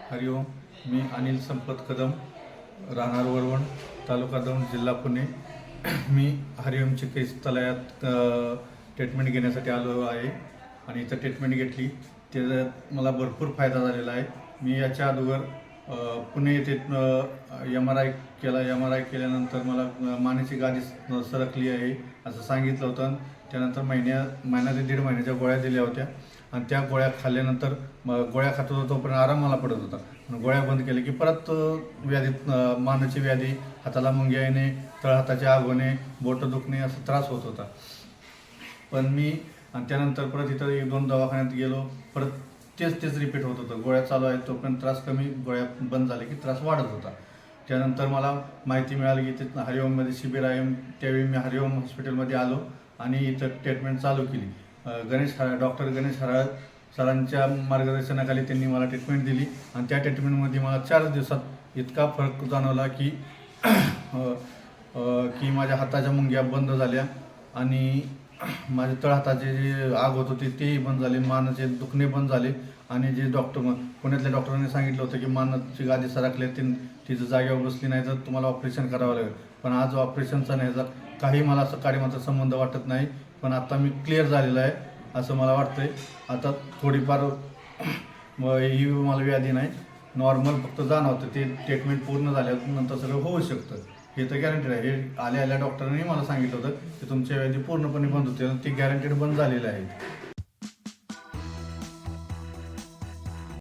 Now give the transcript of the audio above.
हरिओम. मी अनिल संपत कदम, राहणार वरवण, तालुका दौंड, जिल्हा पुणे. मी हरिओम चिकित्सालयात ट्रीटमेंट घेण्यासाठी आलो आहे आणि इथं ट्रीटमेंट घेतली. त्याचा मला भरपूर फायदा झालेला आहे. मी याच्या अगोदर पुणे येथे MRI केला. MRI केल्यानंतर मला मानेची गादी सरकली आहे असं सांगितलं होतं. त्यानंतर महिन्या ते दीड महिन्याच्या गोळ्या दिल्या होत्या आणि त्या गोळ्या खाल्ल्यानंतर गोळ्या खात होतो तोपर्यंत आराम मला पडत होता. गोळ्या बंद केल्या की परत व्याधी, मानेची व्याधी, हाताला मुंग्या येणे, तळहाताचे आग होणे, बोटं दुखणे असा त्रास होत होता. पण मी आणि त्यानंतर परत इथं 1-2 दवाखान्यात गेलो. परत तेच रिपीट होत होतं. गोळ्या चालू आहेत तोपर्यंत त्रास कमी, गोळ्या बंद झाले की त्रास वाढत होता. त्यानंतर मला माहिती मिळाली की तिथं हरिओममध्ये शिबिर आहे. त्यावेळी मी हरिओम हॉस्पिटलमध्ये आलो आणि इथं ट्रीटमेंट चालू केली. डॉक्टर गणेश हराळ सरांच्या मार्गदर्शनाखाली त्यांनी मला ट्रीटमेंट दिली आणि त्या ट्रीटमेंटमध्ये मला 4 दिवसात इतका फरक जाणवला की माझ्या हाताच्या मुंग्या बंद झाल्या आणि माझे तळहाताचे जे आग होत होती तेही बंद झाले, मानाचे दुखणे बंद झाले आणि जे पुण्यातल्या डॉक्टरांनी सांगितलं होतं की मानाची गादी सरकली, तिचं जागेवर बसली नाही तर तुम्हाला ऑपरेशन करावं लागेल. पण आज ऑपरेशनचा नाही ह्याचा काही मला असं काडीमात्र संबंध वाटत नाही. पण आता मी क्लिअर झालेला आहे असं मला वाटतंय. आता थोडीफार ही मला व्याधी नाही, नॉर्मल फक्त जाणवतं. ते ट्रीटमेंट पूर्ण झाल्यानंतर सगळं होऊ शकतं, हे तर गॅरंटेड आहे. हे आल्या डॉक्टरांनी मला सांगितलं होतं की तुमच्या व्याधी पूर्णपणे बंद होते, ती गॅरंटेड बंद झालेली आहे.